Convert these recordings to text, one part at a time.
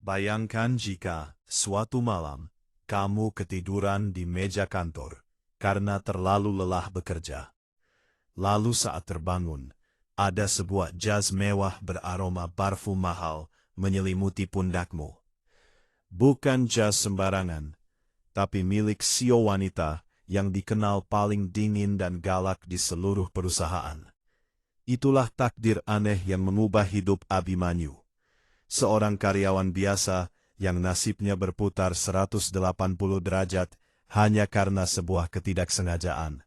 Bayangkan jika, suatu malam, kamu ketiduran di meja kantor, karena terlalu lelah bekerja. Lalu saat terbangun, ada sebuah jas mewah beraroma parfum mahal menyelimuti pundakmu. Bukan jas sembarangan, tapi milik CEO wanita yang dikenal paling dingin dan galak di seluruh perusahaan. Itulah takdir aneh yang mengubah hidup Abimanyu. Seorang karyawan biasa yang nasibnya berputar 180 derajat hanya karena sebuah ketidaksengajaan.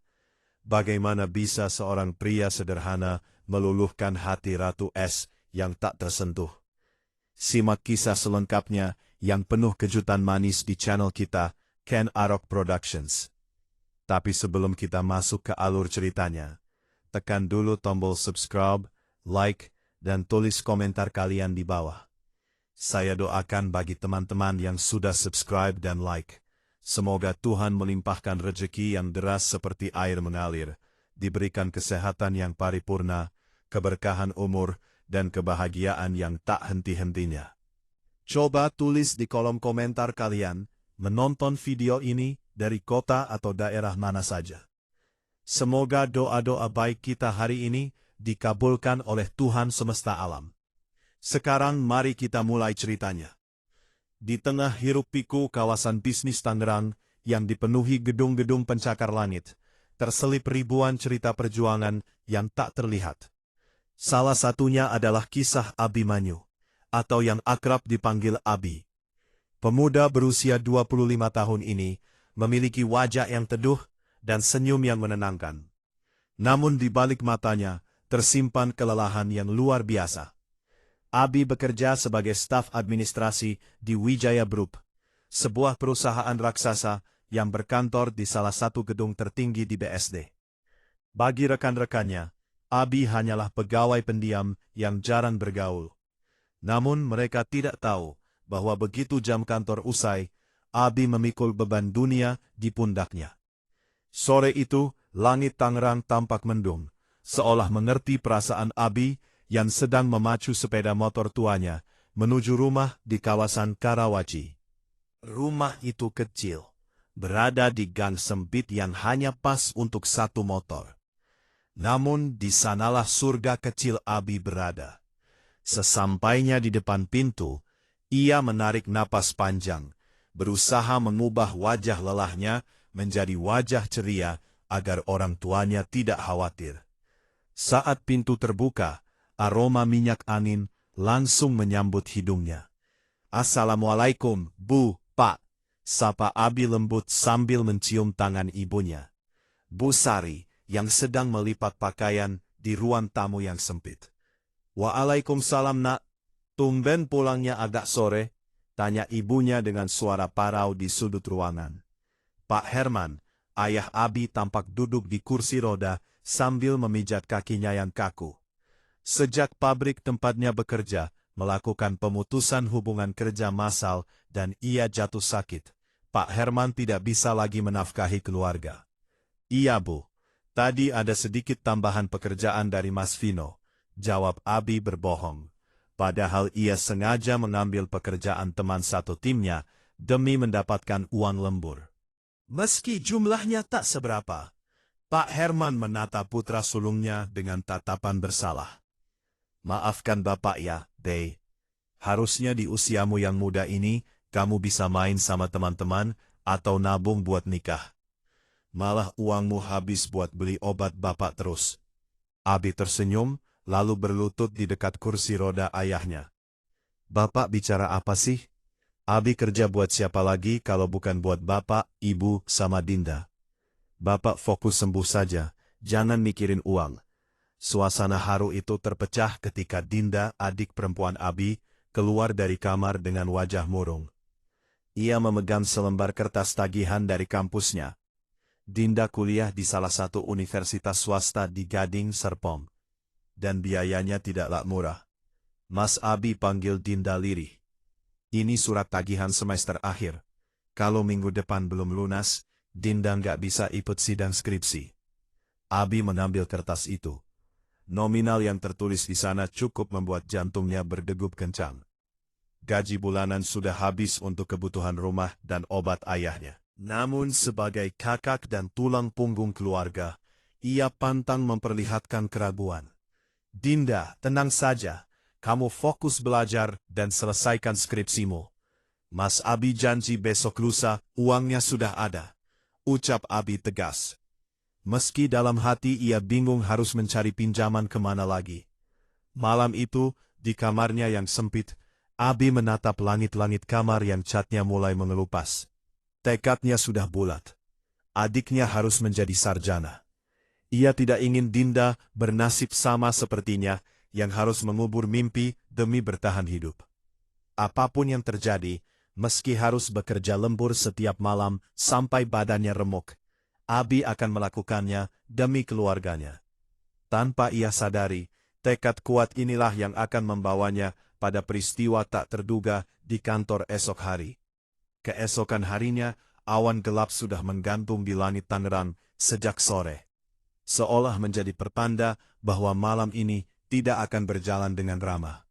Bagaimana bisa seorang pria sederhana meluluhkan hati Ratu S yang tak tersentuh? Simak kisah selengkapnya yang penuh kejutan manis di channel kita, Ken Arok Productions. Tapi sebelum kita masuk ke alur ceritanya, tekan dulu tombol subscribe, like, dan tulis komentar kalian di bawah. Saya doakan bagi teman-teman yang sudah subscribe dan like. Semoga Tuhan melimpahkan rezeki yang deras seperti air mengalir, diberikan kesehatan yang paripurna, keberkahan umur, dan kebahagiaan yang tak henti-hentinya. Coba tulis di kolom komentar kalian, menonton video ini dari kota atau daerah mana saja. Semoga doa-doa baik kita hari ini dikabulkan oleh Tuhan semesta alam. Sekarang mari kita mulai ceritanya. Di tengah hiruk-pikuk kawasan bisnis Tangerang yang dipenuhi gedung-gedung pencakar langit, terselip ribuan cerita perjuangan yang tak terlihat. Salah satunya adalah kisah Abimanyu, atau yang akrab dipanggil Abi. Pemuda berusia 25 tahun ini memiliki wajah yang teduh dan senyum yang menenangkan. Namun di balik matanya tersimpan kelelahan yang luar biasa. Abi bekerja sebagai staf administrasi di Wijaya Group, sebuah perusahaan raksasa yang berkantor di salah satu gedung tertinggi di BSD. Bagi rekan-rekannya, Abi hanyalah pegawai pendiam yang jarang bergaul. Namun mereka tidak tahu bahwa begitu jam kantor usai, Abi memikul beban dunia di pundaknya. Sore itu, langit Tangerang tampak mendung, seolah mengerti perasaan Abi yang sedang memacu sepeda motor tuanya menuju rumah di kawasan Karawaci. Rumah itu kecil, berada di gang sempit yang hanya pas untuk satu motor. Namun di sanalah surga kecil Abi berada. Sesampainya di depan pintu, ia menarik napas panjang, berusaha mengubah wajah lelahnya menjadi wajah ceria agar orang tuanya tidak khawatir. Saat pintu terbuka, aroma minyak angin langsung menyambut hidungnya. "Assalamualaikum, Bu, Pak," sapa Abi lembut sambil mencium tangan ibunya, Bu Sari, yang sedang melipat pakaian di ruang tamu yang sempit. "Waalaikumsalam, Nak. Tumben pulangnya agak sore?" tanya ibunya dengan suara parau di sudut ruangan. Pak Herman, ayah Abi, tampak duduk di kursi roda sambil memijat kakinya yang kaku. Sejak pabrik tempatnya bekerja melakukan pemutusan hubungan kerja massal dan ia jatuh sakit, Pak Herman tidak bisa lagi menafkahi keluarga. "Iya, Bu. Tadi ada sedikit tambahan pekerjaan dari Mas Vino," jawab Abi berbohong. Padahal ia sengaja mengambil pekerjaan teman satu timnya demi mendapatkan uang lembur. Meski jumlahnya tak seberapa, Pak Herman menatap putra sulungnya dengan tatapan bersalah. "Maafkan Bapak ya, Dey. Harusnya di usiamu yang muda ini, kamu bisa main sama teman-teman atau nabung buat nikah. Malah uangmu habis buat beli obat Bapak terus." Abi tersenyum, lalu berlutut di dekat kursi roda ayahnya. "Bapak bicara apa sih? Abi kerja buat siapa lagi kalau bukan buat Bapak, Ibu, sama Dinda. Bapak fokus sembuh saja, jangan mikirin uang." Suasana haru itu terpecah ketika Dinda, adik perempuan Abi, keluar dari kamar dengan wajah murung. Ia memegang selembar kertas tagihan dari kampusnya. Dinda kuliah di salah satu universitas swasta di Gading Serpong, dan biayanya tidaklah murah. "Mas Abi," panggil Dinda lirih. "Ini surat tagihan semester akhir. Kalau minggu depan belum lunas, Dinda nggak bisa ikut sidang skripsi." Abi mengambil kertas itu. Nominal yang tertulis di sana cukup membuat jantungnya berdegup kencang. gaji bulanan sudah habis untuk kebutuhan rumah dan obat ayahnya. Namun sebagai kakak dan tulang punggung keluarga, ia pantang memperlihatkan keraguan. "Dinda, tenang saja. Kamu fokus belajar dan selesaikan skripsimu. Mas Abi janji besok lusa uangnya sudah ada," ucap Abi tegas. Meski dalam hati ia bingung harus mencari pinjaman kemana lagi. Malam itu, di kamarnya yang sempit, Abi menatap langit-langit kamar yang catnya mulai mengelupas. Tekadnya sudah bulat. Adiknya harus menjadi sarjana. Ia tidak ingin Dinda bernasib sama sepertinya, yang harus mengubur mimpi demi bertahan hidup. Apapun yang terjadi, meski harus bekerja lembur setiap malam sampai badannya remuk, Abi akan melakukannya demi keluarganya. Tanpa ia sadari, tekad kuat inilah yang akan membawanya pada peristiwa tak terduga di kantor esok hari. Keesokan harinya, awan gelap sudah menggantung di langit Tangerang sejak sore. Seolah menjadi pertanda bahwa malam ini tidak akan berjalan dengan ramah.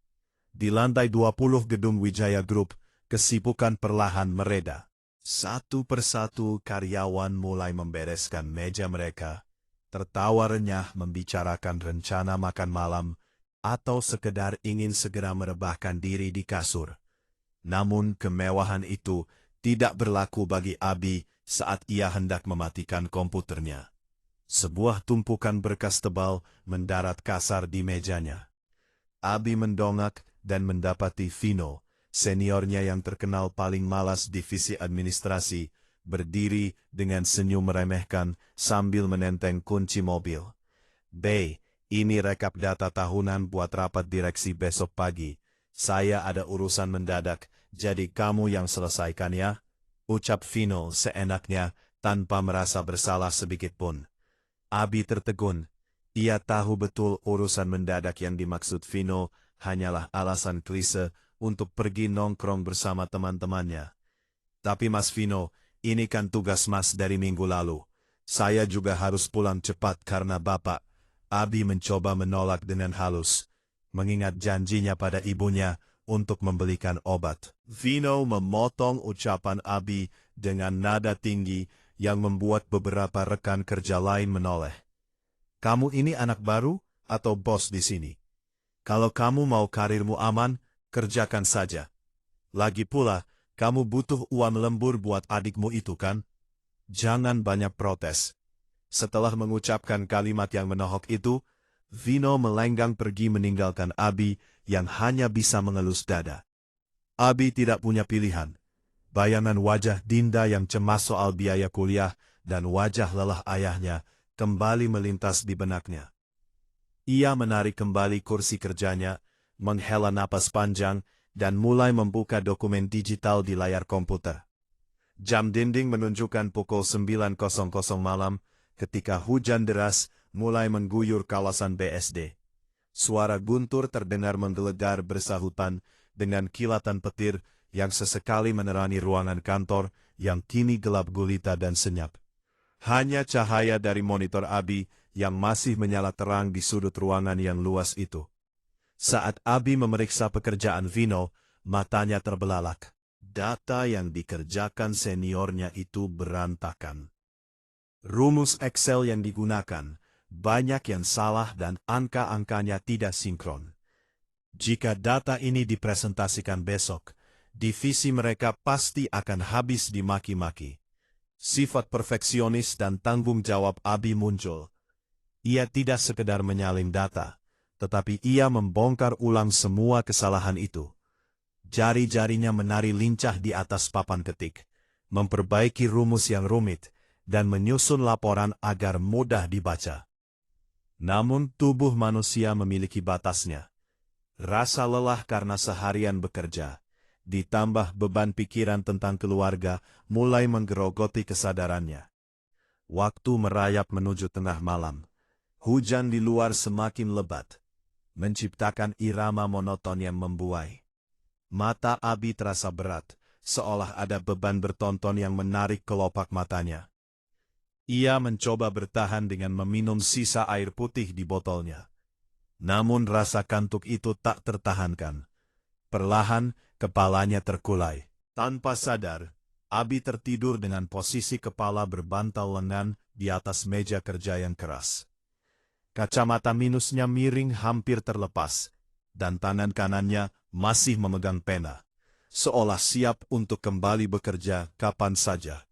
Di lantai 20 gedung Wijaya Group, kesibukan perlahan mereda. Satu persatu karyawan mulai membereskan meja mereka, tertawa renyah membicarakan rencana makan malam, atau sekedar ingin segera merebahkan diri di kasur. Namun kemewahan itu tidak berlaku bagi Abi saat ia hendak mematikan komputernya. Sebuah tumpukan berkas tebal mendarat kasar di mejanya. Abi mendongak dan mendapati Vino, seniornya yang terkenal paling malas divisi administrasi, berdiri dengan senyum meremehkan sambil menenteng kunci mobil. "B, ini rekap data tahunan buat rapat direksi besok pagi. Saya ada urusan mendadak, jadi kamu yang selesaikan ya," ucap Vino seenaknya tanpa merasa bersalah sedikitpun. Abi tertegun. Ia tahu betul urusan mendadak yang dimaksud Vino hanyalah alasan klise untuk pergi nongkrong bersama teman-temannya. "Tapi Mas Vino, ini kan tugas Mas dari minggu lalu. Saya juga harus pulang cepat karena Bapak." Abi mencoba menolak dengan halus, mengingat janjinya pada ibunya untuk membelikan obat. Vino memotong ucapan Abi dengan nada tinggi yang membuat beberapa rekan kerja lain menoleh. "Kamu ini anak baru atau bos di sini? Kalau kamu mau karirmu aman, kerjakan saja. Lagi pula, kamu butuh uang lembur buat adikmu itu kan? Jangan banyak protes." Setelah mengucapkan kalimat yang menohok itu, Vino melenggang pergi meninggalkan Abi yang hanya bisa mengelus dada. Abi tidak punya pilihan. Bayangan wajah Dinda yang cemas soal biaya kuliah dan wajah lelah ayahnya kembali melintas di benaknya. Ia menarik kembali kursi kerjanya, menghela napas panjang, dan mulai membuka dokumen digital di layar komputer. Jam dinding menunjukkan pukul 9.00 malam ketika hujan deras mulai mengguyur kawasan BSD. Suara guntur terdengar menggelegar bersahutan dengan kilatan petir yang sesekali menerangi ruangan kantor yang kini gelap gulita dan senyap. Hanya cahaya dari monitor Abi yang masih menyala terang di sudut ruangan yang luas itu. Saat Abi memeriksa pekerjaan Vino, matanya terbelalak. Data yang dikerjakan seniornya itu berantakan. Rumus Excel yang digunakan, banyak yang salah dan angka-angkanya tidak sinkron. Jika data ini dipresentasikan besok, divisi mereka pasti akan habis dimaki-maki. Sifat perfeksionis dan tanggung jawab Abi muncul. Ia tidak sekedar menyalin data, tetapi ia membongkar ulang semua kesalahan itu. Jari-jarinya menari lincah di atas papan ketik, memperbaiki rumus yang rumit, dan menyusun laporan agar mudah dibaca. Namun tubuh manusia memiliki batasnya. Rasa lelah karena seharian bekerja, ditambah beban pikiran tentang keluarga, mulai menggerogoti kesadarannya. Waktu merayap menuju tengah malam. Hujan di luar semakin lebat, menciptakan irama monoton yang membuai. Mata Abi terasa berat, seolah ada beban bertonton yang menarik kelopak matanya. Ia mencoba bertahan dengan meminum sisa air putih di botolnya. Namun rasa kantuk itu tak tertahankan. Perlahan, kepalanya terkulai. Tanpa sadar, Abi tertidur dengan posisi kepala berbantal lengan di atas meja kerja yang keras. Kacamata minusnya miring hampir terlepas, dan tangan kanannya masih memegang pena, seolah siap untuk kembali bekerja kapan saja.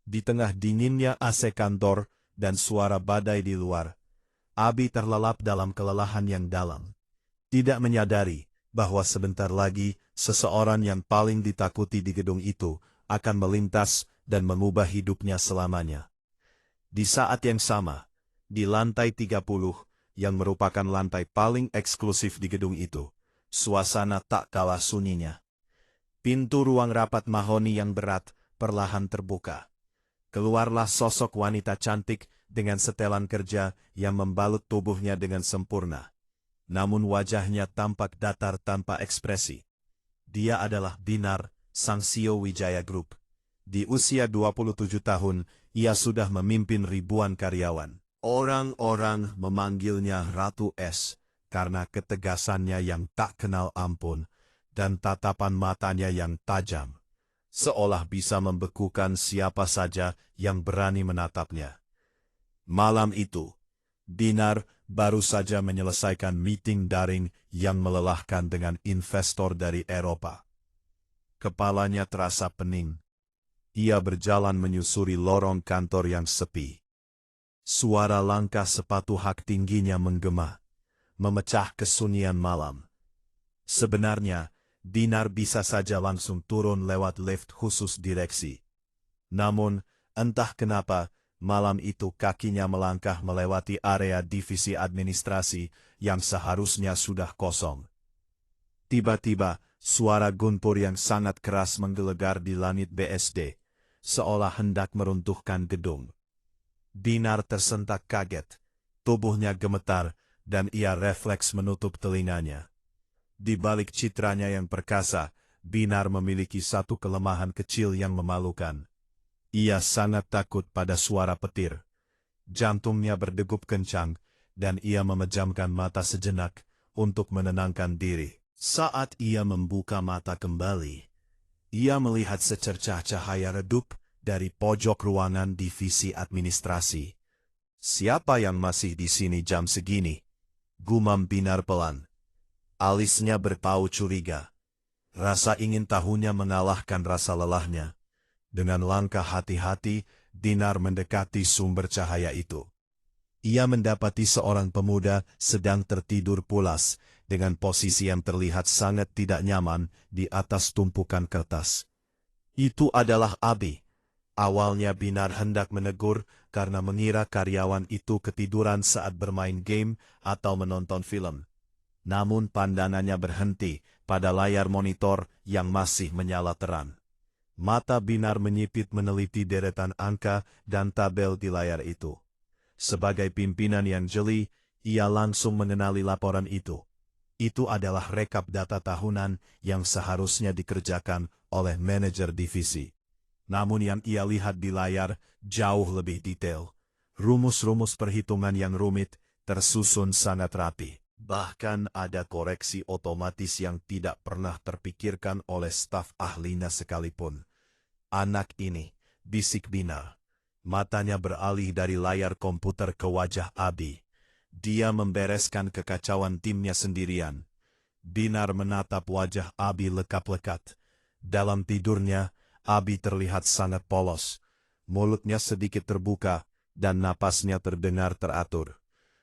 Di tengah dinginnya AC kantor dan suara badai di luar, Abi terlelap dalam kelelahan yang dalam. Tidak menyadari bahwa sebentar lagi seseorang yang paling ditakuti di gedung itu akan melintas dan mengubah hidupnya selamanya. Di saat yang sama, di lantai 30, yang merupakan lantai paling eksklusif di gedung itu, suasana tak kalah sunyinya. Pintu ruang rapat mahoni yang berat perlahan terbuka. Keluarlah sosok wanita cantik dengan setelan kerja yang membalut tubuhnya dengan sempurna. Namun wajahnya tampak datar tanpa ekspresi. Dia adalah Binar, sang CEO Wijaya Group. Di usia 27 tahun, ia sudah memimpin ribuan karyawan. Orang-orang memanggilnya Ratu S karena ketegasannya yang tak kenal ampun dan tatapan matanya yang tajam, seolah bisa membekukan siapa saja yang berani menatapnya. Malam itu, Binar baru saja menyelesaikan meeting daring yang melelahkan dengan investor dari Eropa. Kepalanya terasa pening. Ia berjalan menyusuri lorong kantor yang sepi. Suara langkah sepatu hak tingginya menggema, memecah kesunyian malam. Sebenarnya, Binar bisa saja langsung turun lewat lift khusus direksi. Namun, entah kenapa, malam itu kakinya melangkah melewati area divisi administrasi yang seharusnya sudah kosong. Tiba-tiba, suara guntur yang sangat keras menggelegar di langit BSD, seolah hendak meruntuhkan gedung. Binar tersentak kaget, tubuhnya gemetar, dan ia refleks menutup telinganya. Di balik citranya yang perkasa, Binar memiliki satu kelemahan kecil yang memalukan. Ia sangat takut pada suara petir. Jantungnya berdegup kencang, dan ia memejamkan mata sejenak untuk menenangkan diri. Saat ia membuka mata kembali, ia melihat secercah cahaya redup dari pojok ruangan divisi administrasi. "Siapa yang masih di sini jam segini?" gumam Binar pelan. Alisnya berpaut curiga. Rasa ingin tahunya mengalahkan rasa lelahnya. Dengan langkah hati-hati, Binar mendekati sumber cahaya itu. Ia mendapati seorang pemuda sedang tertidur pulas, dengan posisi yang terlihat sangat tidak nyaman di atas tumpukan kertas. Itu adalah Abi. Awalnya Binar hendak menegur karena mengira karyawan itu ketiduran saat bermain game atau menonton film. Namun pandangannya berhenti pada layar monitor yang masih menyala terang. Mata Binar menyipit meneliti deretan angka dan tabel di layar itu. Sebagai pimpinan yang jeli, ia langsung mengenali laporan itu. Itu adalah rekap data tahunan yang seharusnya dikerjakan oleh manajer divisi. Namun yang ia lihat di layar jauh lebih detail. Rumus-rumus perhitungan yang rumit tersusun sangat rapi. Bahkan ada koreksi otomatis yang tidak pernah terpikirkan oleh staf ahlinya sekalipun. "Anak ini," bisik Binar. Matanya beralih dari layar komputer ke wajah Abi. Dia membereskan kekacauan timnya sendirian. Binar menatap wajah Abi lekat-lekat. Dalam tidurnya, Abi terlihat sangat polos. Mulutnya sedikit terbuka, dan napasnya terdengar teratur.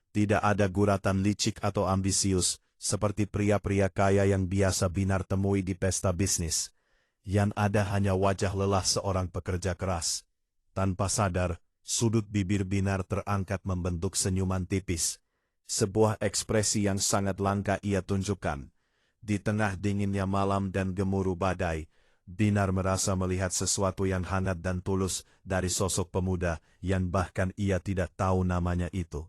Tidak ada guratan licik atau ambisius, seperti pria-pria kaya yang biasa Binar temui di pesta bisnis. Yang ada hanya wajah lelah seorang pekerja keras. Tanpa sadar, sudut bibir Binar terangkat membentuk senyuman tipis. Sebuah ekspresi yang sangat langka ia tunjukkan. Di tengah dinginnya malam dan gemuruh badai, Binar merasa melihat sesuatu yang hangat dan tulus dari sosok pemuda yang bahkan ia tidak tahu namanya itu.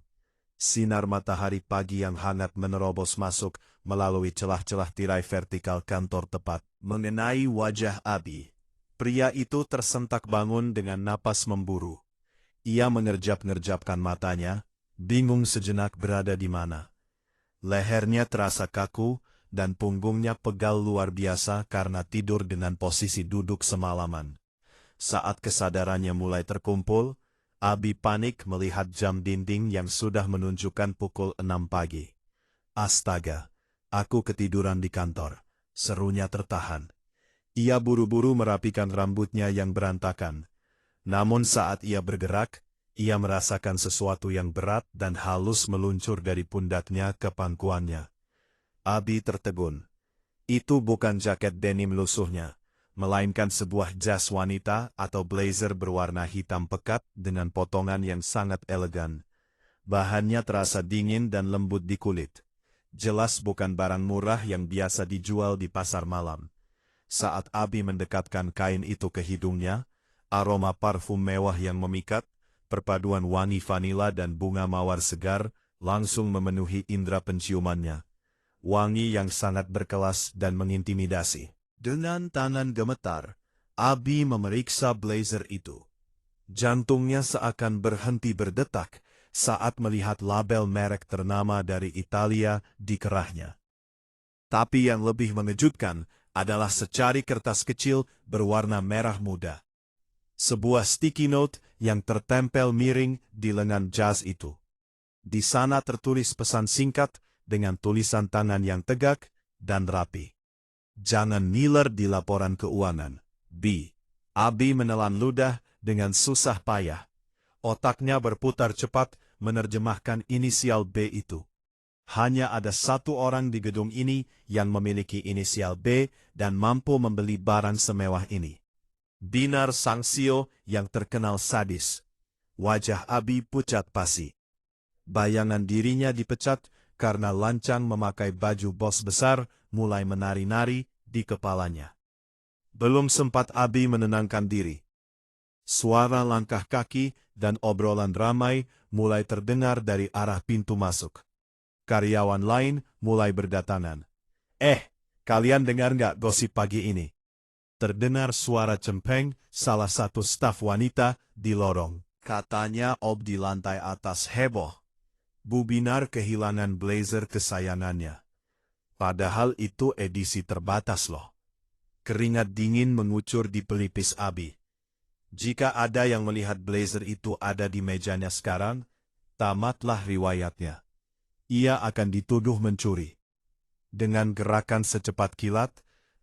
Sinar matahari pagi yang hangat menerobos masuk melalui celah-celah tirai vertikal kantor tepat mengenai wajah Abi. Pria itu tersentak bangun dengan napas memburu. Ia mengerjap-ngerjapkan matanya, bingung sejenak berada di mana. Lehernya terasa kaku, dan punggungnya pegal luar biasa karena tidur dengan posisi duduk semalaman. Saat kesadarannya mulai terkumpul, Abi panik melihat jam dinding yang sudah menunjukkan pukul 6 pagi. "Astaga, aku ketiduran di kantor," serunya tertahan. Ia buru-buru merapikan rambutnya yang berantakan. Namun saat ia bergerak, ia merasakan sesuatu yang berat dan halus meluncur dari pundaknya ke pangkuannya. Abi tertegun. Itu bukan jaket denim lusuhnya, melainkan sebuah jas wanita atau blazer berwarna hitam pekat dengan potongan yang sangat elegan. Bahannya terasa dingin dan lembut di kulit. Jelas bukan barang murah yang biasa dijual di pasar malam. Saat Abi mendekatkan kain itu ke hidungnya, aroma parfum mewah yang memikat, perpaduan wangi vanila dan bunga mawar segar, langsung memenuhi indera penciumannya. Wangi yang sangat berkelas dan mengintimidasi. Dengan tangan gemetar, Abi memeriksa blazer itu. Jantungnya seakan berhenti berdetak saat melihat label merek ternama dari Italia di kerahnya. Tapi yang lebih mengejutkan adalah secari kertas kecil berwarna merah muda. Sebuah sticky note yang tertempel miring di lengan jas itu. Di sana tertulis pesan singkat dengan tulisan tangan yang tegak dan rapi. "Jangan ngiler di laporan keuangan, B." Abi menelan ludah dengan susah payah. Otaknya berputar cepat menerjemahkan inisial B itu. Hanya ada satu orang di gedung ini yang memiliki inisial B dan mampu membeli barang semewah ini. Binar Sangsio yang terkenal sadis. Wajah Abi pucat pasi. Bayangan dirinya dipecat karena lancang memakai baju bos besar mulai menari-nari di kepalanya. Belum sempat Abi menenangkan diri. Suara langkah kaki dan obrolan ramai mulai terdengar dari arah pintu masuk. Karyawan lain mulai berdatangan. Kalian dengar nggak gosip pagi ini?" Terdengar suara cempeng salah satu staf wanita di lorong. Katanya Ob di lantai atas heboh. Bu Binar kehilangan blazer kesayangannya. Padahal itu edisi terbatas loh. Keringat dingin mengucur di pelipis Abi. Jika ada yang melihat blazer itu ada di mejanya sekarang, tamatlah riwayatnya. Ia akan dituduh mencuri. Dengan gerakan secepat kilat,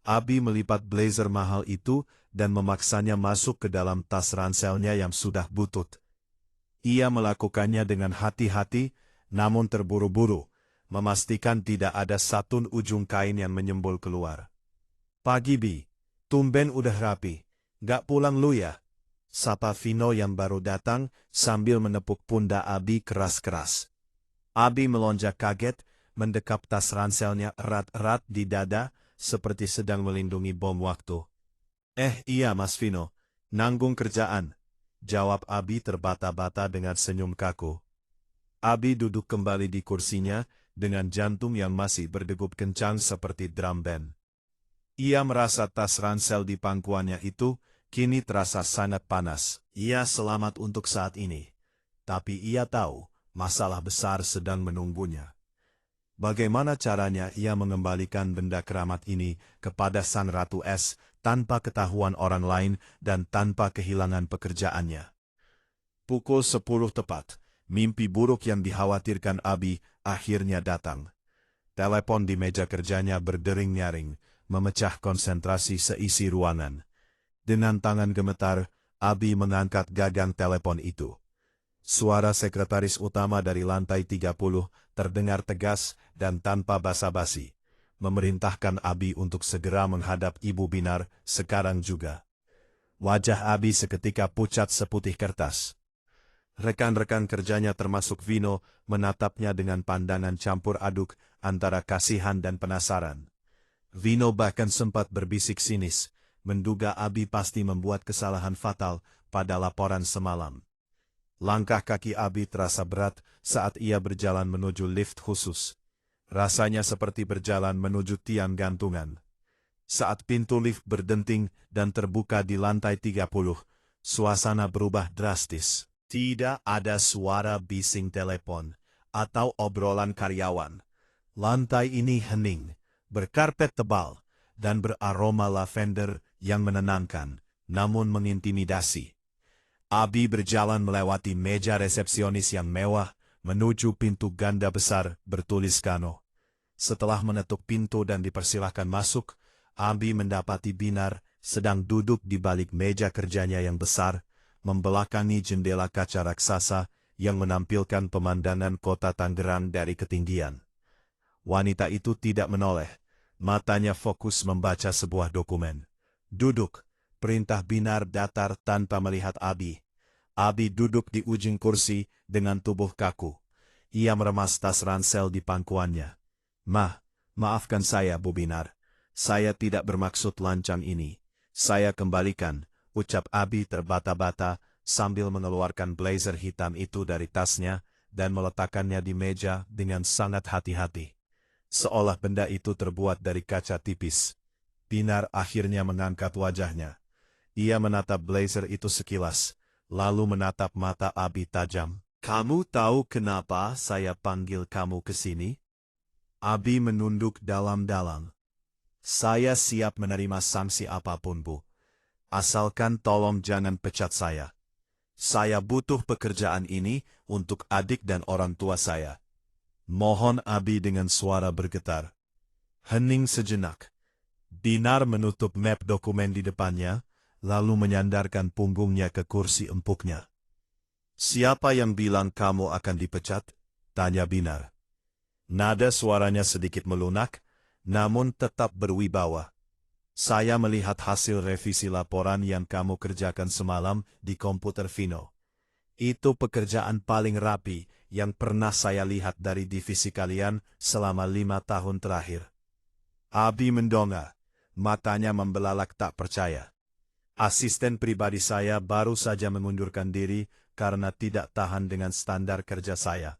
Abi melipat blazer mahal itu dan memaksanya masuk ke dalam tas ranselnya yang sudah butut. Ia melakukannya dengan hati-hati, namun terburu-buru, memastikan tidak ada satu ujung kain yang menyembul keluar. "Pagi Bi, tumben udah rapi, gak pulang lu ya?" sapa Vino yang baru datang sambil menepuk pundak Abi keras-keras. Abi melonjak kaget, mendekap tas ranselnya erat-erat di dada, seperti sedang melindungi bom waktu. Iya Mas Vino, nanggung kerjaan," jawab Abi terbata-bata dengan senyum kaku. Abi duduk kembali di kursinya dengan jantung yang masih berdegup kencang seperti drum band. Ia merasa tas ransel di pangkuannya itu kini terasa sangat panas. Ia selamat untuk saat ini, tapi ia tahu masalah besar sedang menunggunya. Bagaimana caranya ia mengembalikan benda keramat ini kepada Sang Ratu Es tanpa ketahuan orang lain dan tanpa kehilangan pekerjaannya? Pukul 10 tepat. Mimpi buruk yang dikhawatirkan Abi akhirnya datang. Telepon di meja kerjanya berdering-nyaring, memecah konsentrasi seisi ruangan. Dengan tangan gemetar, Abi mengangkat gagang telepon itu. Suara sekretaris utama dari lantai 30 terdengar tegas dan tanpa basa-basi, memerintahkan Abi untuk segera menghadap Ibu Binar sekarang juga. Wajah Abi seketika pucat seputih kertas. Rekan-rekan kerjanya termasuk Vino menatapnya dengan pandangan campur aduk antara kasihan dan penasaran. Vino bahkan sempat berbisik sinis, menduga Abi pasti membuat kesalahan fatal pada laporan semalam. Langkah kaki Abi terasa berat saat ia berjalan menuju lift khusus. Rasanya seperti berjalan menuju tiang gantungan. Saat pintu lift berdenting dan terbuka di lantai 30, suasana berubah drastis. Tidak ada suara bising telepon atau obrolan karyawan. Lantai ini hening, berkarpet tebal, dan beraroma lavender yang menenangkan, namun mengintimidasi. Abi berjalan melewati meja resepsionis yang mewah, menuju pintu ganda besar bertulis Kano. Setelah mengetuk pintu dan dipersilahkan masuk, Abi mendapati Binar sedang duduk di balik meja kerjanya yang besar, membelakangi jendela kaca raksasa yang menampilkan pemandangan kota Tangerang dari ketinggian. Wanita itu tidak menoleh, matanya fokus membaca sebuah dokumen. Duduk, perintah Binar datar tanpa melihat Abi. Abi duduk di ujung kursi dengan tubuh kaku. Ia meremas tas ransel di pangkuannya. Maafkan saya, Bu Binar. Saya tidak bermaksud lancang ini. Saya kembalikan, ucap Abi terbata-bata sambil mengeluarkan blazer hitam itu dari tasnya dan meletakkannya di meja dengan sangat hati-hati. Seolah benda itu terbuat dari kaca tipis. Binar akhirnya mengangkat wajahnya. Ia menatap blazer itu sekilas, lalu menatap mata Abi tajam. Kamu tahu kenapa saya panggil kamu ke sini? Abi menunduk dalam-dalam. Saya siap menerima sanksi apapun, Bu. Asalkan tolong jangan pecat saya. Saya butuh pekerjaan ini untuk adik dan orang tua saya. Mohon. Abi dengan suara bergetar. Hening sejenak. Binar menutup map dokumen di depannya, lalu menyandarkan punggungnya ke kursi empuknya. Siapa yang bilang kamu akan dipecat? Tanya Binar. Nada suaranya sedikit melunak, namun tetap berwibawa. Saya melihat hasil revisi laporan yang kamu kerjakan semalam di komputer Vino. Itu pekerjaan paling rapi yang pernah saya lihat dari divisi kalian selama 5 tahun terakhir. Abi mendongak, matanya membelalak tak percaya. Asisten pribadi saya baru saja mengundurkan diri karena tidak tahan dengan standar kerja saya.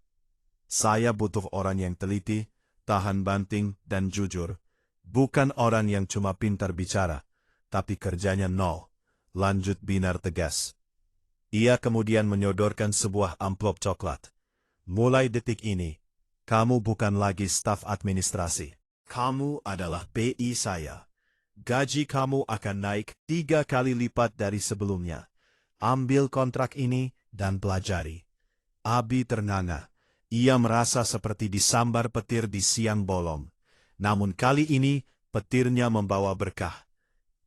Saya butuh orang yang teliti, tahan banting, dan jujur. Bukan orang yang cuma pintar bicara, tapi kerjanya nol. Lanjut Binar tegas. Ia kemudian menyodorkan sebuah amplop coklat. Mulai detik ini, kamu bukan lagi staf administrasi. Kamu adalah PI saya. Gaji kamu akan naik 3 kali lipat dari sebelumnya. Ambil kontrak ini dan pelajari. Abi ternganga. Ia merasa seperti disambar petir di siang bolong. Namun kali ini, petirnya membawa berkah.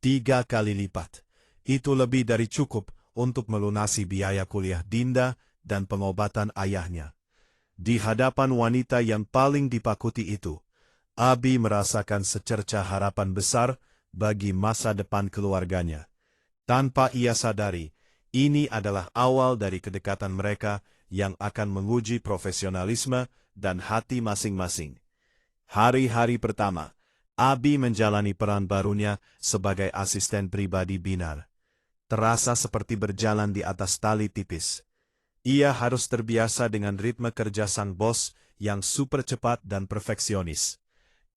3 kali lipat. Itu lebih dari cukup untuk melunasi biaya kuliah Dinda dan pengobatan ayahnya. Di hadapan wanita yang paling dipakuti itu, Abi merasakan secercah harapan besar bagi masa depan keluarganya. Tanpa ia sadari, ini adalah awal dari kedekatan mereka yang akan menguji profesionalisme dan hati masing-masing. Hari-hari pertama, Abi menjalani peran barunya sebagai asisten pribadi Binar. Terasa seperti berjalan di atas tali tipis. Ia harus terbiasa dengan ritme kerja sang bos yang super cepat dan perfeksionis.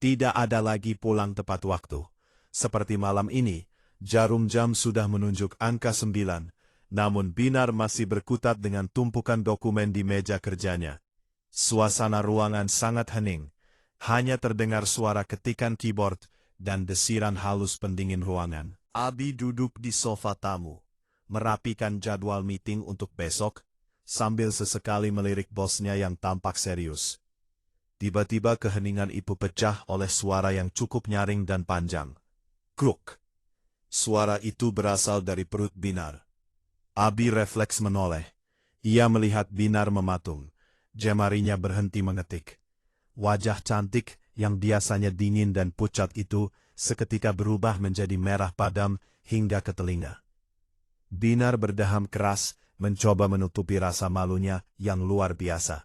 Tidak ada lagi pulang tepat waktu. Seperti malam ini, jarum jam sudah menunjuk angka 9, namun Binar masih berkutat dengan tumpukan dokumen di meja kerjanya. Suasana ruangan sangat hening. Hanya terdengar suara ketikan keyboard dan desiran halus pendingin ruangan. Abi duduk di sofa tamu, merapikan jadwal meeting untuk besok, sambil sesekali melirik bosnya yang tampak serius. Tiba-tiba keheningan itu pecah oleh suara yang cukup nyaring dan panjang. Kruk. Suara itu berasal dari perut Binar. Abi refleks menoleh. Ia melihat Binar mematung. Jemarinya berhenti mengetik. Wajah cantik yang biasanya dingin dan pucat itu seketika berubah menjadi merah padam hingga ke telinga. Binar berdaham keras, mencoba menutupi rasa malunya yang luar biasa.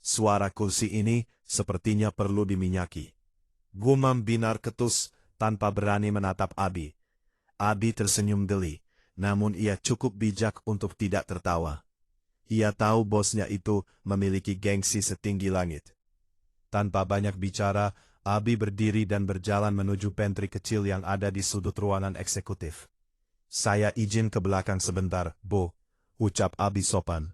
Suara kursi ini sepertinya perlu diminyaki. Gumam Binar ketus tanpa berani menatap Abi. Abi tersenyum geli, namun ia cukup bijak untuk tidak tertawa. Ia tahu bosnya itu memiliki gengsi setinggi langit. Tanpa banyak bicara, Abi berdiri dan berjalan menuju pantry kecil yang ada di sudut ruangan eksekutif. Saya izin ke belakang sebentar, Bu, ucap Abi sopan.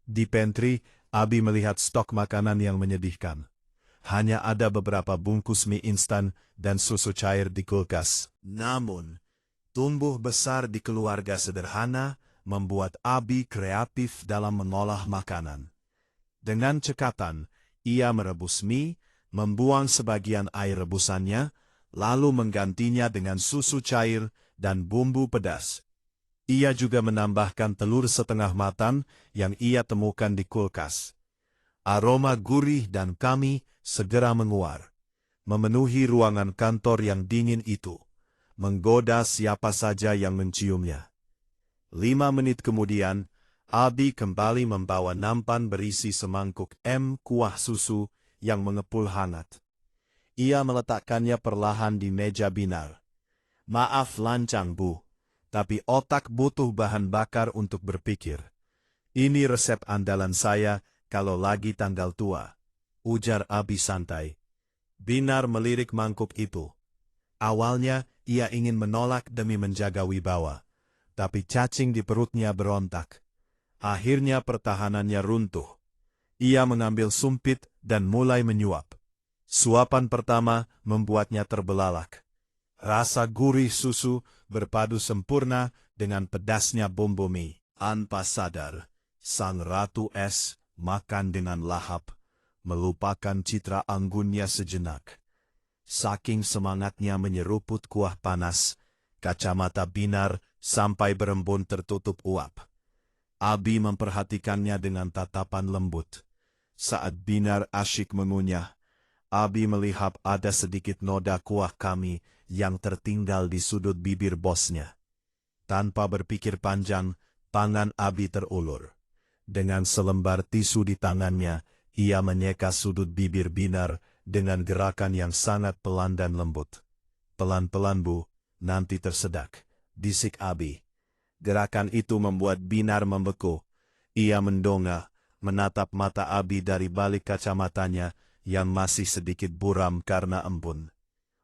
Di pantry, Abi melihat stok makanan yang menyedihkan. hanya ada beberapa bungkus mie instan dan susu cair di kulkas. Namun, tumbuh besar di keluarga sederhana membuat Abi kreatif dalam mengolah makanan. Dengan cekatan, ia merebus mie, membuang sebagian air rebusannya, lalu menggantinya dengan susu cair dan bumbu pedas. Ia juga menambahkan telur setengah matang yang ia temukan di kulkas. Aroma gurih dan kami segera menguar, memenuhi ruangan kantor yang dingin itu, menggoda siapa saja yang menciumnya. 5 menit kemudian, Abi kembali membawa nampan berisi semangkuk kuah susu yang mengepul hangat. Ia meletakkannya perlahan di meja Binar. "Maaf lancang, Bu, tapi otak butuh bahan bakar untuk berpikir. Ini resep andalan saya kalau lagi tanggal tua," ujar Abi santai. Binar melirik mangkuk itu. Awalnya, ia ingin menolak demi menjaga wibawa, tapi cacing di perutnya berontak. Akhirnya pertahanannya runtuh. Ia mengambil sumpit dan mulai menyuap. Suapan pertama membuatnya terbelalak. Rasa gurih susu berpadu sempurna dengan pedasnya bumbu mie. Tanpa sadar, sang ratu es makan dengan lahap, melupakan citra anggunnya sejenak. Saking semangatnya menyeruput kuah panas, kacamata Binar sampai berembun tertutup uap. Abi memperhatikannya dengan tatapan lembut. Saat Binar asyik mengunyah, Abi melihat ada sedikit noda kuah kami yang tertinggal di sudut bibir bosnya. Tanpa berpikir panjang, tangan Abi terulur. Dengan selembar tisu di tangannya, ia menyeka sudut bibir Binar dengan gerakan yang sangat pelan dan lembut. "Pelan-pelan, Bu, nanti tersedak," bisik Abi. Gerakan itu membuat Binar membeku. Ia mendongak, menatap mata Abi dari balik kacamatanya yang masih sedikit buram karena embun.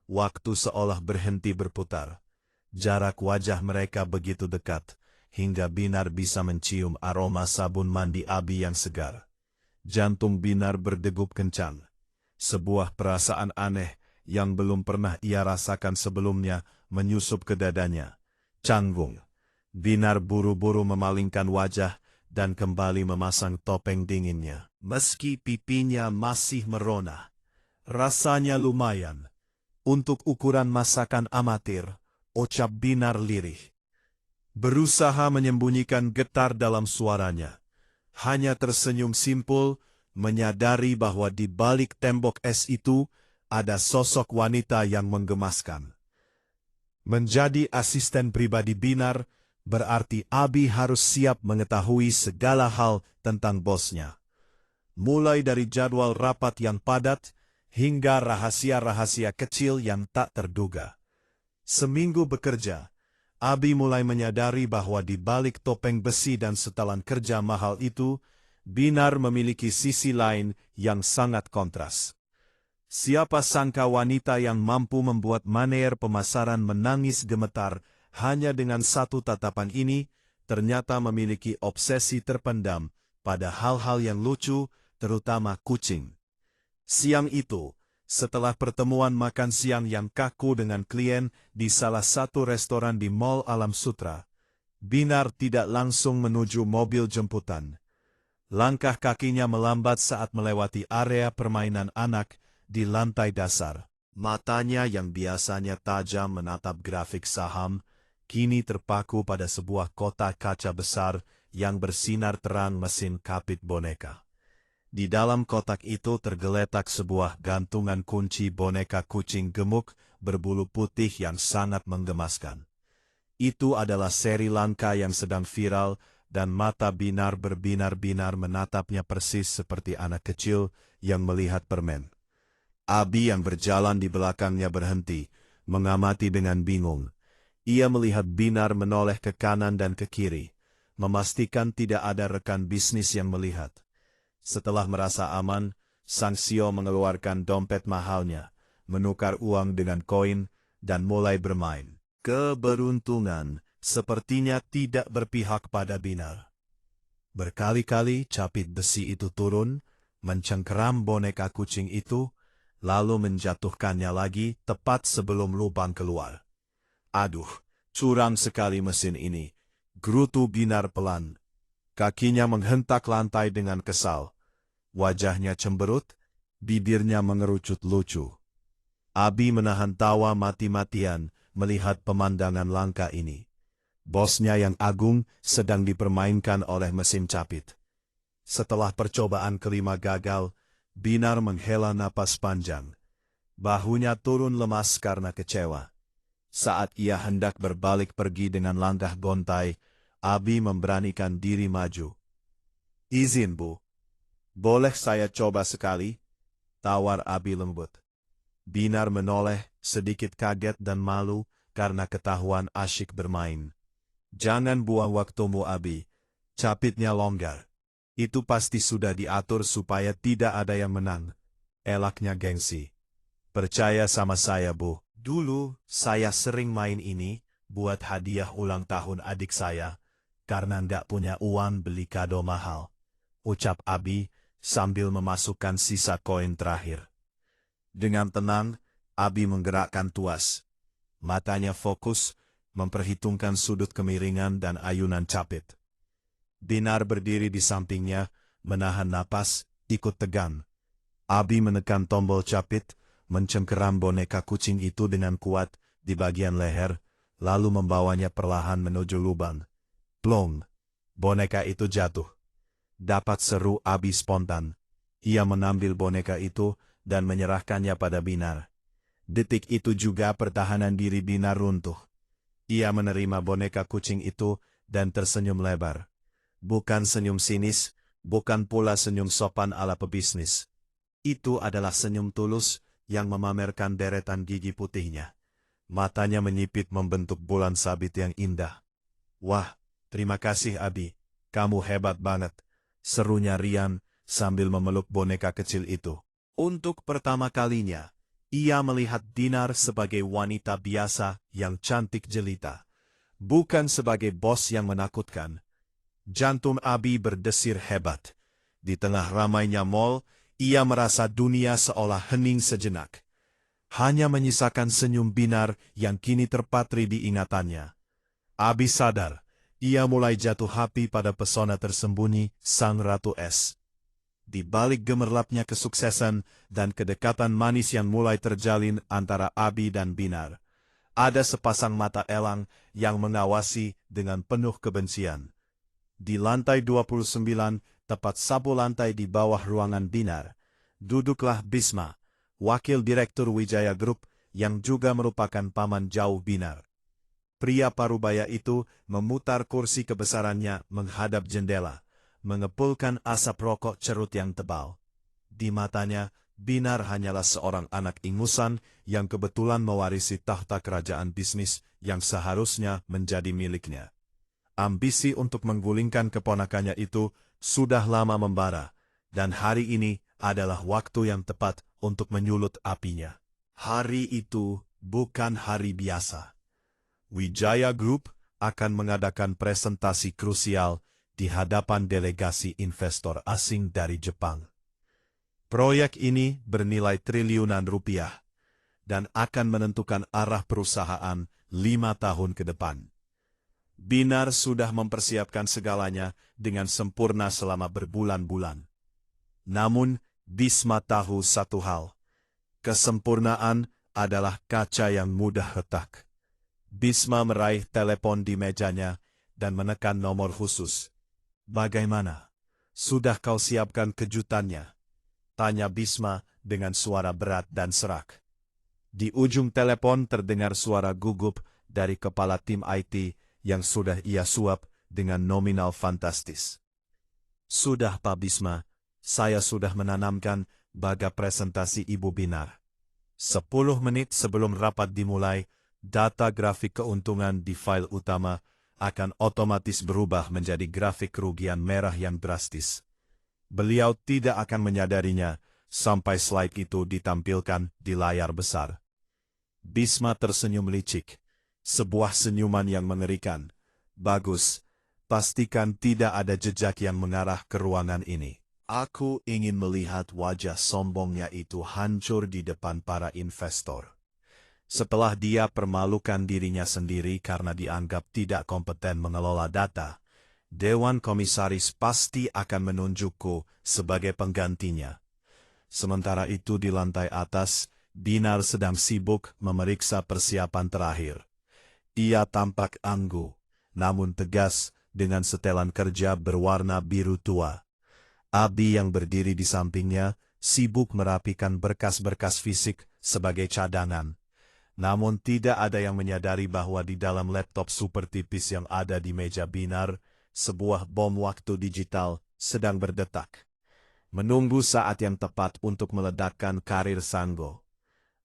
Waktu seolah berhenti berputar. Jarak wajah mereka begitu dekat, hingga Binar bisa mencium aroma sabun mandi Abi yang segar. Jantung Binar berdegup kencang. Sebuah perasaan aneh yang belum pernah ia rasakan sebelumnya menyusup ke dadanya. Canggung. Binar buru-buru memalingkan wajah dan kembali memasang topeng dinginnya. Meski pipinya masih merona, rasanya lumayan. Untuk ukuran masakan amatir, ucap Binar lirih. Berusaha menyembunyikan getar dalam suaranya. Hanya tersenyum simpul, menyadari bahwa di balik tembok es itu ada sosok wanita yang menggemaskan. Menjadi asisten pribadi Binar berarti Abi harus siap mengetahui segala hal tentang bosnya. Mulai dari jadwal rapat yang padat, hingga rahasia-rahasia kecil yang tak terduga. Seminggu bekerja, Abi mulai menyadari bahwa di balik topeng besi dan setelan kerja mahal itu, Binar memiliki sisi lain yang sangat kontras. Siapa sangka wanita yang mampu membuat maner pemasaran menangis gemetar hanya dengan satu tatapan ini, ternyata memiliki obsesi terpendam pada hal-hal yang lucu, terutama kucing. Siang itu, setelah pertemuan makan siang yang kaku dengan klien di salah satu restoran di Mall Alam Sutra, Binar tidak langsung menuju mobil jemputan. Langkah kakinya melambat saat melewati area permainan anak di lantai dasar. Matanya yang biasanya tajam menatap grafik saham, kini terpaku pada sebuah kotak kaca besar yang bersinar terang mesin kapit boneka. Di dalam kotak itu tergeletak sebuah gantungan kunci boneka kucing gemuk berbulu putih yang sangat menggemaskan. Itu adalah seri langka yang sedang viral, dan mata Binar berbinar-binar menatapnya persis seperti anak kecil yang melihat permen. Abi yang berjalan di belakangnya berhenti, mengamati dengan bingung. Ia melihat Binar menoleh ke kanan dan ke kiri, memastikan tidak ada rekan bisnis yang melihat. Setelah merasa aman, sang Sio mengeluarkan dompet mahalnya, menukar uang dengan koin, dan mulai bermain. Keberuntungan sepertinya tidak berpihak pada Binar. Berkali-kali capit besi itu turun, mencengkeram boneka kucing itu, lalu menjatuhkannya lagi tepat sebelum lubang keluar. Aduh, curam sekali mesin ini, gerutu Binar pelan. Kakinya menghentak lantai dengan kesal. Wajahnya cemberut, bibirnya mengerucut lucu. Abi menahan tawa mati-matian melihat pemandangan langka ini. Bosnya yang agung sedang dipermainkan oleh mesin capit. Setelah percobaan kelima gagal, Binar menghela napas panjang. Bahunya turun lemas karena kecewa. Saat ia hendak berbalik pergi dengan langkah gontai, Abi memberanikan diri maju. "Izin, Bu. Boleh saya coba sekali?" tawar Abi lembut. Binar menoleh, sedikit kaget dan malu karena ketahuan asyik bermain. "Jangan buang waktumu, Abi. Capitnya longgar. Itu pasti sudah diatur supaya tidak ada yang menang," elaknya gengsi. "Percaya sama saya, Bu. Dulu saya sering main ini buat hadiah ulang tahun adik saya, karena nggak punya uang beli kado mahal," ucap Abi sambil memasukkan sisa koin terakhir. Dengan tenang, Abi menggerakkan tuas. Matanya fokus, memperhitungkan sudut kemiringan dan ayunan capit. Binar berdiri di sampingnya, menahan napas, ikut tegang. Abi menekan tombol capit, mencengkeram boneka kucing itu dengan kuat di bagian leher, lalu membawanya perlahan menuju lubang. Plong! Boneka itu jatuh. Dapat seru Abi spontan. Ia mengambil boneka itu dan menyerahkannya pada Binar. Detik itu juga pertahanan diri Binar runtuh. Ia menerima boneka kucing itu dan tersenyum lebar. Bukan senyum sinis, bukan pula senyum sopan ala pebisnis. Itu adalah senyum tulus yang memamerkan deretan gigi putihnya. Matanya menyipit membentuk bulan sabit yang indah. "Wah, terima kasih Abi, kamu hebat banget," serunya Rian sambil memeluk boneka kecil itu. Untuk pertama kalinya, ia melihat Dinar sebagai wanita biasa yang cantik jelita, bukan sebagai bos yang menakutkan. Jantung Abi berdesir hebat. Di tengah ramainya mall, ia merasa dunia seolah hening sejenak. Hanya menyisakan senyum Binar yang kini terpatri di ingatannya. Abi sadar, ia mulai jatuh hati pada pesona tersembunyi Sang Ratu Es. Di balik gemerlapnya kesuksesan dan kedekatan manis yang mulai terjalin antara Abi dan Binar, ada sepasang mata elang yang mengawasi dengan penuh kebencian. Di lantai 29, tepat sapu lantai di bawah ruangan Binar, duduklah Bisma, wakil direktur Wijaya Group yang juga merupakan paman jauh Binar. Pria parubaya itu memutar kursi kebesarannya menghadap jendela, mengepulkan asap rokok cerut yang tebal. Di matanya, Binar hanyalah seorang anak ingusan yang kebetulan mewarisi tahta kerajaan bisnis yang seharusnya menjadi miliknya. Ambisi untuk menggulingkan keponakannya itu sudah lama membara, dan hari ini adalah waktu yang tepat untuk menyulut apinya. Hari itu bukan hari biasa. Wijaya Group akan mengadakan presentasi krusial di hadapan delegasi investor asing dari Jepang. Proyek ini bernilai triliunan rupiah dan akan menentukan arah perusahaan 5 tahun ke depan. Binar sudah mempersiapkan segalanya dengan sempurna selama berbulan-bulan. Namun, Bisma tahu satu hal. Kesempurnaan adalah kaca yang mudah retak. Bisma meraih telepon di mejanya dan menekan nomor khusus. "Bagaimana? Sudah kau siapkan kejutannya?" tanya Bisma dengan suara berat dan serak. Di ujung telepon terdengar suara gugup dari kepala tim IT yang sudah ia suap dengan nominal fantastis. "Sudah Pak Bisma, saya sudah menanamkan baga presentasi Ibu Binar. 10 menit sebelum rapat dimulai, data grafik keuntungan di file utama akan otomatis berubah menjadi grafik kerugian merah yang drastis. Beliau tidak akan menyadarinya sampai slide itu ditampilkan di layar besar." Bisma tersenyum licik. Sebuah senyuman yang mengerikan. "Bagus, pastikan tidak ada jejak yang mengarah ke ruangan ini." Aku ingin melihat wajah sombongnya itu hancur di depan para investor. Setelah dia permalukan dirinya sendiri karena dianggap tidak kompeten mengelola data, Dewan Komisaris pasti akan menunjukku sebagai penggantinya. Sementara itu di lantai atas, Binar sedang sibuk memeriksa persiapan terakhir. Ia tampak angguh, namun tegas dengan setelan kerja berwarna biru tua. Abi yang berdiri di sampingnya sibuk merapikan berkas-berkas fisik sebagai cadangan. Namun tidak ada yang menyadari bahwa di dalam laptop super tipis yang ada di meja Binar, sebuah bom waktu digital sedang berdetak. Menunggu saat yang tepat untuk meledakkan karir Sanggo.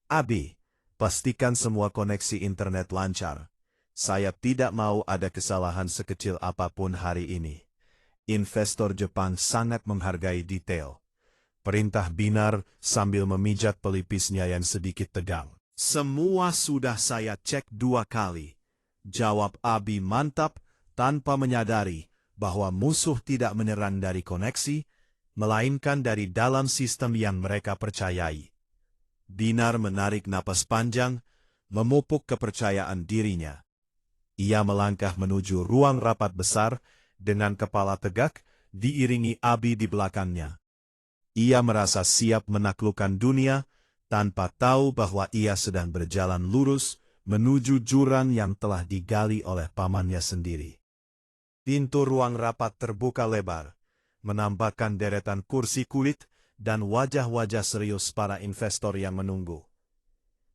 Abi, pastikan semua koneksi internet lancar. Saya tidak mau ada kesalahan sekecil apapun hari ini. Investor Jepang sangat menghargai detail. Perintah Binar sambil memijat pelipisnya yang sedikit tegang. Semua sudah saya cek 2 kali. Jawab Abi mantap tanpa menyadari bahwa musuh tidak menyerang dari koneksi, melainkan dari dalam sistem yang mereka percayai. Binar menarik napas panjang, memupuk kepercayaan dirinya. Ia melangkah menuju ruang rapat besar, dengan kepala tegak, diiringi Abi di belakangnya. Ia merasa siap menaklukkan dunia, tanpa tahu bahwa ia sedang berjalan lurus menuju jurang yang telah digali oleh pamannya sendiri. Pintu ruang rapat terbuka lebar, menampakkan deretan kursi kulit dan wajah-wajah serius para investor yang menunggu.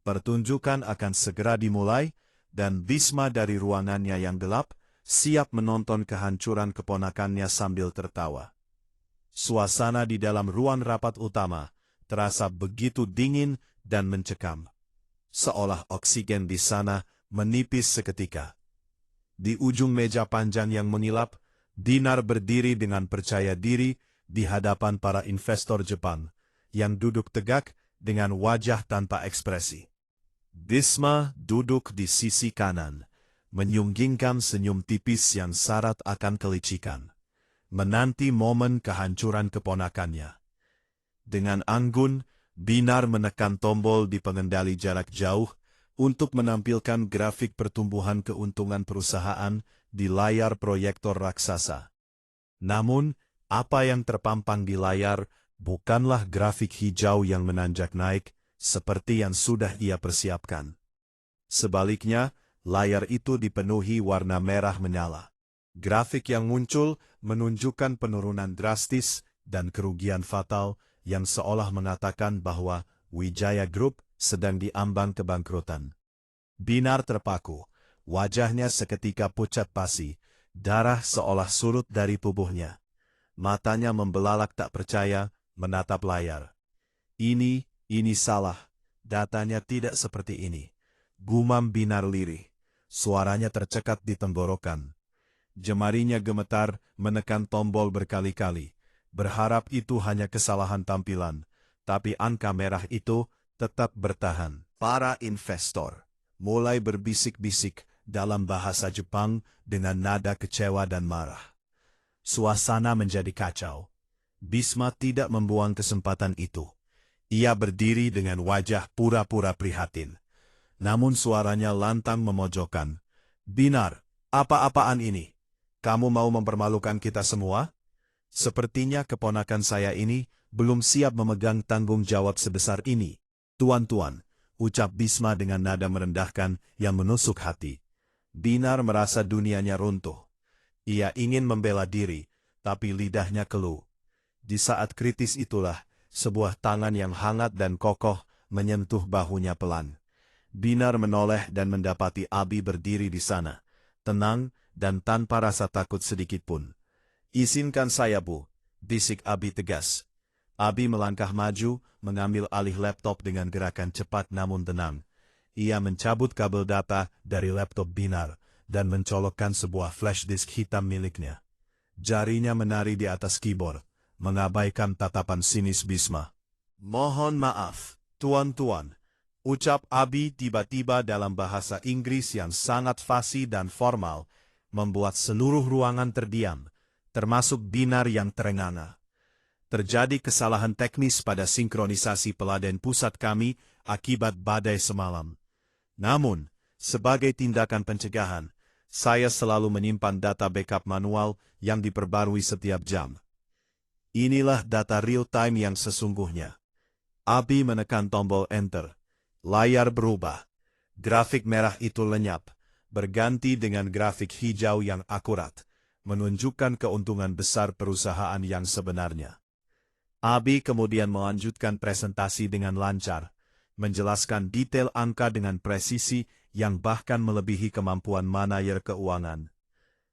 Pertunjukan akan segera dimulai, dan Bisma dari ruangannya yang gelap, siap menonton kehancuran keponakannya sambil tertawa. Suasana di dalam ruang rapat utama terasa begitu dingin dan mencekam. Seolah oksigen di sana menipis seketika. Di ujung meja panjang yang mengilap, Binar berdiri dengan percaya diri di hadapan para investor Jepang, yang duduk tegak dengan wajah tanpa ekspresi. Bisma duduk di sisi kanan, menyunggingkan senyum tipis yang syarat akan kelicikan, menanti momen kehancuran keponakannya. Dengan anggun, Binar menekan tombol di pengendali jarak jauh untuk menampilkan grafik pertumbuhan keuntungan perusahaan di layar proyektor raksasa. Namun, apa yang terpampang di layar bukanlah grafik hijau yang menanjak naik seperti yang sudah ia persiapkan. Sebaliknya, layar itu dipenuhi warna merah menyala. Grafik yang muncul menunjukkan penurunan drastis dan kerugian fatal yang seolah mengatakan bahwa Wijaya Group sedang diambang kebangkrutan. Binar terpaku, wajahnya seketika pucat pasi, darah seolah surut dari tubuhnya. Matanya membelalak tak percaya, menatap layar. Ini salah, datanya tidak seperti ini. Gumam Binar lirih. Suaranya tercekat di tenggorokan. Jemarinya gemetar menekan tombol berkali-kali, berharap itu hanya kesalahan tampilan, tapi angka merah itu tetap bertahan. Para investor mulai berbisik-bisik dalam bahasa Jepang dengan nada kecewa dan marah. Suasana menjadi kacau. Bisma tidak membuang kesempatan itu. Ia berdiri dengan wajah pura-pura prihatin. Namun suaranya lantang memojokkan. Binar, apa-apaan ini? Kamu mau mempermalukan kita semua? Sepertinya keponakan saya ini belum siap memegang tanggung jawab sebesar ini. Tuan-tuan, ucap Bisma dengan nada merendahkan yang menusuk hati. Binar merasa dunianya runtuh. Ia ingin membela diri, tapi lidahnya keluh. Di saat kritis itulah, sebuah tangan yang hangat dan kokoh menyentuh bahunya pelan. Binar menoleh dan mendapati Abi berdiri di sana, tenang dan tanpa rasa takut sedikitpun. Izinkan saya, Bu, bisik Abi tegas. Abi melangkah maju, mengambil alih laptop dengan gerakan cepat namun tenang. Ia mencabut kabel data dari laptop Binar dan mencolokkan sebuah flash disk hitam miliknya. Jarinya menari di atas keyboard, mengabaikan tatapan sinis Bisma. Mohon maaf, tuan-tuan, ucap Abi tiba-tiba dalam bahasa Inggris yang sangat fasih dan formal, membuat seluruh ruangan terdiam, termasuk Binar yang terenganga. Terjadi kesalahan teknis pada sinkronisasi peladen pusat kami akibat badai semalam. Namun, sebagai tindakan pencegahan, saya selalu menyimpan data backup manual yang diperbarui setiap jam. Inilah data real-time yang sesungguhnya. Abi menekan tombol Enter. Layar berubah. Grafik merah itu lenyap, berganti dengan grafik hijau yang akurat, menunjukkan keuntungan besar perusahaan yang sebenarnya. Abi kemudian melanjutkan presentasi dengan lancar, menjelaskan detail angka dengan presisi yang bahkan melebihi kemampuan manajer keuangan.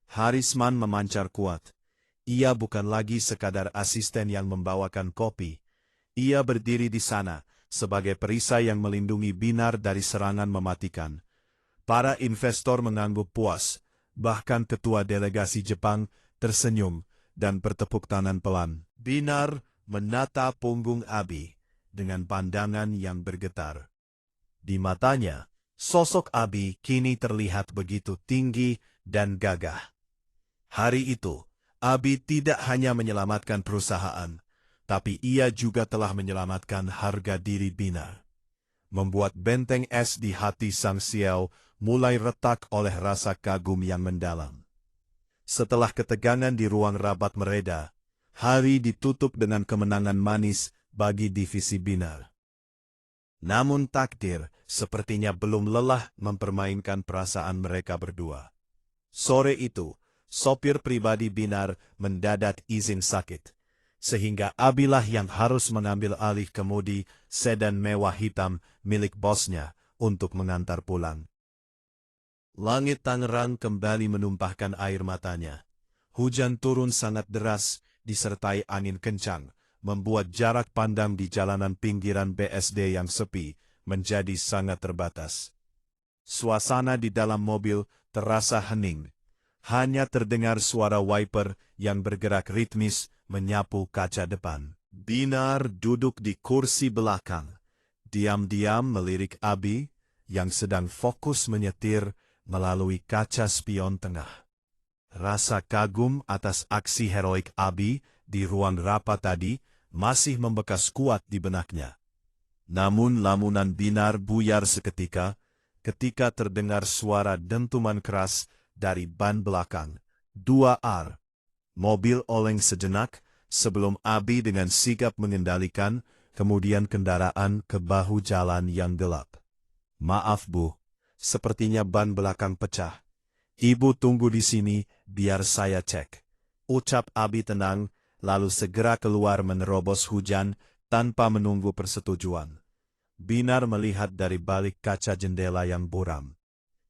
Harisman memancar kuat. Ia bukan lagi sekadar asisten yang membawakan kopi. Ia berdiri di sana sebagai perisai yang melindungi Binar dari serangan mematikan. Para investor mengangguk puas, bahkan ketua delegasi Jepang tersenyum dan bertepuk tangan pelan. Binar menata punggung Abi dengan pandangan yang bergetar. Di matanya, sosok Abi kini terlihat begitu tinggi dan gagah. Hari itu, Abi tidak hanya menyelamatkan perusahaan, tapi ia juga telah menyelamatkan harga diri Binar. Membuat benteng es di hati Sang Xiao mulai retak oleh rasa kagum yang mendalam. Setelah ketegangan di ruang rapat mereda, hari ditutup dengan kemenangan manis bagi divisi Binar. Namun takdir sepertinya belum lelah mempermainkan perasaan mereka berdua. Sore itu, sopir pribadi Binar mendadak izin sakit, sehingga Abilah yang harus mengambil alih kemudi sedan mewah hitam milik bosnya untuk mengantar pulang. Langit Tangerang kembali menumpahkan air matanya. Hujan turun sangat deras, disertai angin kencang, membuat jarak pandang di jalanan pinggiran BSD yang sepi menjadi sangat terbatas. Suasana di dalam mobil terasa hening. Hanya terdengar suara wiper yang bergerak ritmis menyapu kaca depan. Binar duduk di kursi belakang, diam-diam melirik Abi yang sedang fokus menyetir melalui kaca spion tengah. Rasa kagum atas aksi heroik Abi di ruang rapat tadi masih membekas kuat di benaknya. Namun lamunan Binar buyar seketika ketika terdengar suara dentuman keras dari ban belakang. 2R. Mobil oleng sejenak sebelum Abi dengan sigap mengendalikan, kemudian kendaraan ke bahu jalan yang gelap. "Maaf Bu, sepertinya ban belakang pecah. Ibu tunggu di sini biar saya cek," ucap Abi tenang, lalu segera keluar menerobos hujan tanpa menunggu persetujuan. Binar melihat dari balik kaca jendela yang buram.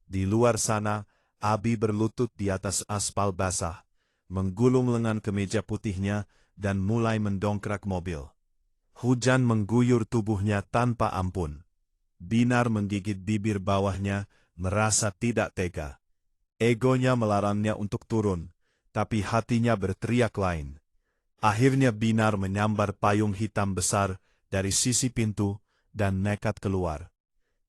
Di luar sana, Abi berlutut di atas aspal basah, menggulung lengan kemeja putihnya dan mulai mendongkrak mobil. Hujan mengguyur tubuhnya tanpa ampun. Binar menggigit bibir bawahnya, merasa tidak tega. Egonya melarangnya untuk turun, tapi hatinya berteriak lain. Akhirnya Binar menyambar payung hitam besar dari sisi pintu dan nekat keluar.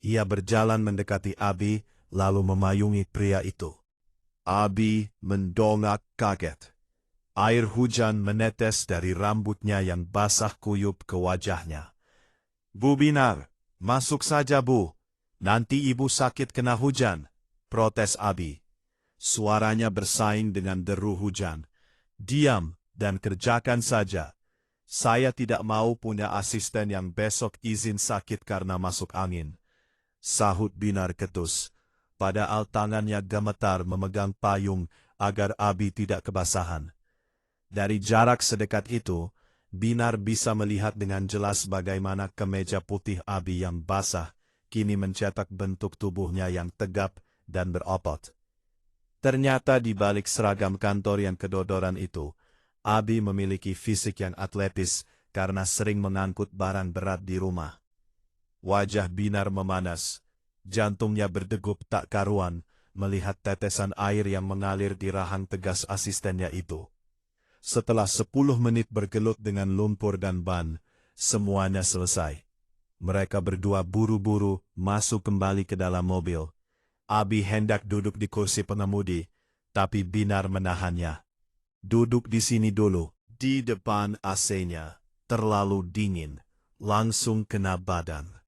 Ia berjalan mendekati Abi, lalu memayungi pria itu. Abi mendongak kaget. Air hujan menetes dari rambutnya yang basah kuyup ke wajahnya. "Bu Binar, masuk saja Bu. Nanti ibu sakit kena hujan," protes Abi. Suaranya bersaing dengan deru hujan. "Diam dan kerjakan saja. Saya tidak mau punya asisten yang besok izin sakit karena masuk angin," sahut Binar ketus. Padahal tangannya gemetar memegang payung agar Abi tidak kebasahan. Dari jarak sedekat itu, Binar bisa melihat dengan jelas bagaimana kemeja putih Abi yang basah kini mencetak bentuk tubuhnya yang tegap dan berotot. Ternyata di balik seragam kantor yang kedodoran itu, Abi memiliki fisik yang atletis karena sering mengangkut barang berat di rumah. Wajah Binar memanas, jantungnya berdegup tak karuan melihat tetesan air yang mengalir di rahang tegas asistennya itu. Setelah 10 menit bergelut dengan lumpur dan ban, semuanya selesai. Mereka berdua buru-buru masuk kembali ke dalam mobil. Abi hendak duduk di kursi pengemudi, tapi Binar menahannya. "Duduk di sini dulu, Di depan AC-nya, terlalu dingin, langsung kena badan.